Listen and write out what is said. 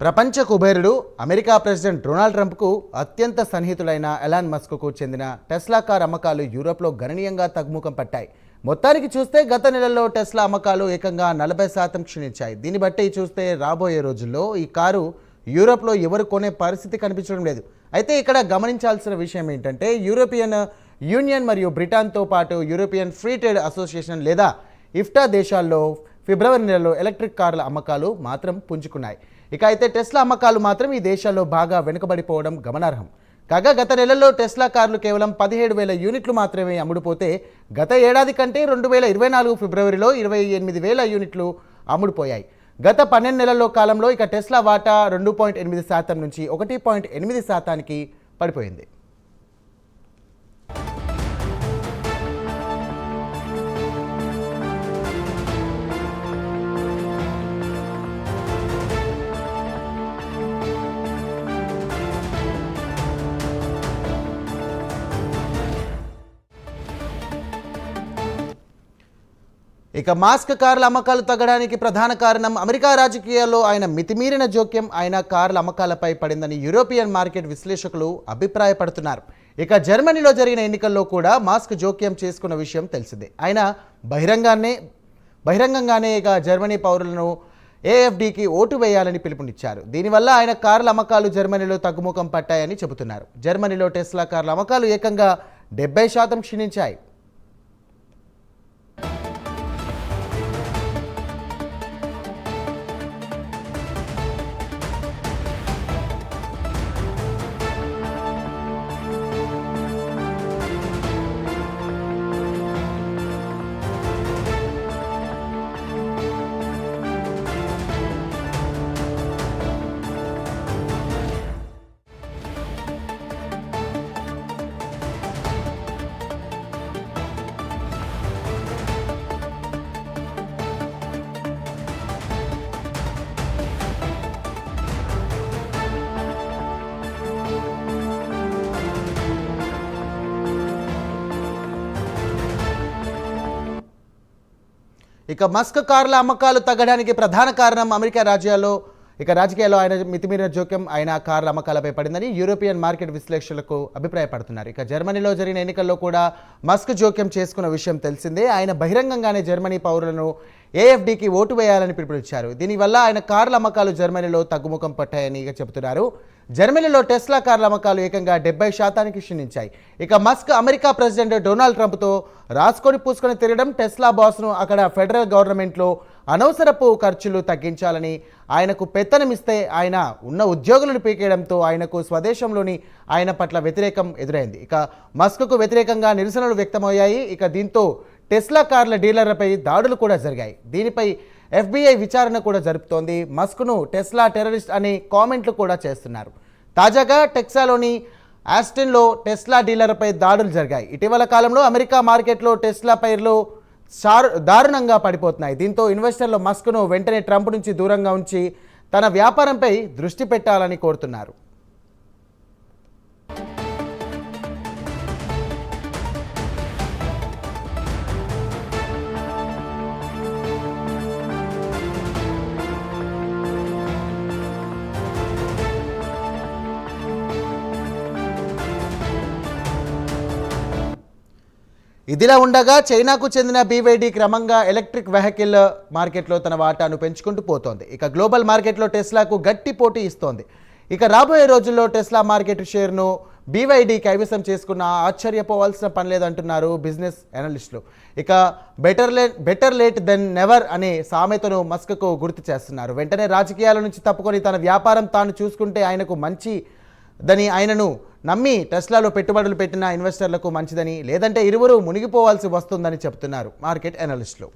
ప్రపంచ కుబేరుడు America president Donald ట్రంప్కు అత్యంత సన్నిహితులైన ఎలాన్ మస్క్కు చెందిన టెస్లా కార్ అమ్మకాలు యూరోప్లో గణనీయంగా తగ్గుముఖం పట్టాయి. మొత్తానికి చూస్తే గత నెలలో టెస్లా అమ్మకాలు ఏకంగా 40% క్షీణించాయి. దీన్ని బట్టి చూస్తే రాబోయే రోజుల్లో ఈ కారు యూరోప్లో ఎవరు కొనే పరిస్థితి కనిపించడం లేదు. అయితే ఇక్కడ గమనించాల్సిన విషయం ఏంటంటే యూరోపియన్ యూనియన్ మరియు బ్రిటన్తో పాటు యూరోపియన్ ఫ్రీ ట్రేడ్ అసోసియేషన్ లేదా ఇఫ్టా దేశాల్లో ఫిబ్రవరి నెలలో ఎలక్ట్రిక్ కార్ల అమ్మకాలు మాత్రం పుంజుకున్నాయి. ఇక అయితే టెస్లా అమ్మకాలు మాత్రం ఈ దేశాల్లో బాగా వెనుకబడిపోవడం గమనార్హం. కాగా గత నెలలో టెస్లా కార్లు కేవలం 17,000 యూనిట్లు మాత్రమే అమ్ముడుపోతే గత ఏడాది కంటే 2024 ఫిబ్రవరిలో 28,000 యూనిట్లు అమ్ముడుపోయాయి. గత 12 నెలల్లో కాలంలో ఇక టెస్లా వాటా 2.8% నుంచి 1.8%కి పడిపోయింది. ఇక మాస్క్ కార్ల అమ్మకాలు తగ్గడానికి ప్రధాన కారణం అమెరికా రాజకీయాల్లో ఆయన మితిమీరిన జోక్యం ఆయన కార్ల అమ్మకాలపై పడిందని యూరోపియన్ మార్కెట్ విశ్లేషకులు అభిప్రాయపడుతున్నారు. ఇక జర్మనీలో జరిగిన ఎన్నికల్లో కూడా మాస్క్ జోక్యం చేసుకున్న విషయం తెలిసిందే. ఆయన బహిరంగంగానే ఇక జర్మనీ పౌరులను ఏఎఫ్డీకి ఓటు వేయాలని పిలుపునిచ్చారు. దీనివల్ల ఆయన కార్ల అమ్మకాలు జర్మనీలో తగ్గుముఖం పట్టాయని చెబుతున్నారు. జర్మనీలో టెస్లా కార్ల అమ్మకాలు ఏకంగా 70% క్షీణించాయి. ఇక మస్క్ కార్ల అమ్మకాలు తగ్గడానికి ప్రధాన కారణం అమెరికా రాజకీయాల్లో ఆయన మితిమీరిన జోక్యం ఆయన కార్ల అమ్మకాలపై పడిందని యూరోపియన్ మార్కెట్ విశ్లేషకులకు అభిప్రాయపడుతున్నారు. ఇక జర్మనీలో జరిగిన ఎన్నికల్లో కూడా మస్క్ జోక్యం చేసుకున్న విషయం తెలిసిందే. ఆయన బహిరంగంగానే జర్మనీ పౌరులను ఏఎఫ్డీకి ఓటు వేయాలని పిలుపునిచ్చారు. దీనివల్ల ఆయన కార్ల అమ్మకాలు జర్మనీలో తగ్గుముఖం పట్టాయని చెబుతున్నారు. జర్మనీలో టెస్లా కార్ల అమ్మకాలు ఏకంగా 70%కి క్షీణించాయి. ఇక మస్క్ అమెరికా ప్రెసిడెంట్ డొనాల్డ్ ట్రంప్తో రాసుకొని పూసుకొని తిరగడం, టెస్లా బాస్ను అక్కడ ఫెడరల్ గవర్నమెంట్లో అనవసరపు ఖర్చులు తగ్గించాలని ఆయనకు పెత్తనమిస్తే ఆయన ఉన్న ఉద్యోగులను పీకేయడంతో ఆయనకు స్వదేశంలోని ఆయన పట్ల వ్యతిరేకం ఎదురైంది. ఇక మస్క్కు వ్యతిరేకంగా నిరసనలు వ్యక్తమయ్యాయి. ఇక దీంతో టెస్లా కార్ల డీలర్లపై దాడులు కూడా జరిగాయి. దీనిపై FBI విచారణ కూడా జరుపుతోంది. మస్క్ను టెస్లా టెర్రరిస్ట్ అనే కామెంట్లు కూడా చేస్తున్నారు. తాజాగా టెక్సాలోని ఆస్టిన్లో టెస్లా డీలర్లపై దాడులు జరిగాయి. ఇటీవల కాలంలో అమెరికా మార్కెట్లో టెస్లా పేర్లు దారుణంగా పడిపోతున్నాయి. దీంతో ఇన్వెస్టర్లు మస్క్ను వెంటనే ట్రంప్ నుంచి దూరంగా ఉంచి తన వ్యాపారంపై దృష్టి పెట్టాలని కోరుతున్నారు. ఇదిలా ఉండగా చైనాకు చెందిన BYD క్రమంగా ఎలక్ట్రిక్ వెహికల్ మార్కెట్లో తన వాటాను పెంచుకుంటూ పోతోంది. ఇక గ్లోబల్ మార్కెట్లో టెస్లాకు గట్టి పోటీ ఇస్తోంది. ఇక రాబోయే రోజుల్లో టెస్లా మార్కెట్ షేర్ను BYD కైవసం చేసుకున్న ఆశ్చర్యపోవాల్సిన పని లేదంటున్నారు బిజినెస్ అనలిస్టులు. ఇక బెటర్ లేట్ దెన్ నెవర్ అనే సామెతను మస్క్కు గుర్తు చేస్తున్నారు. వెంటనే రాజకీయాల నుంచి తప్పుకొని తన వ్యాపారం తాను చూసుకుంటే ఆయనకు మంచిదని, ఆయనను నమ్మి టెస్లాలో పెట్టుబడులు పెట్టిన ఇన్వెస్టర్లకు మంచిదని, లేదంటే ఇరువురు మునిగిపోవాల్సి వస్తుందని చెబుతున్నారు మార్కెట్ అనలిస్టులు.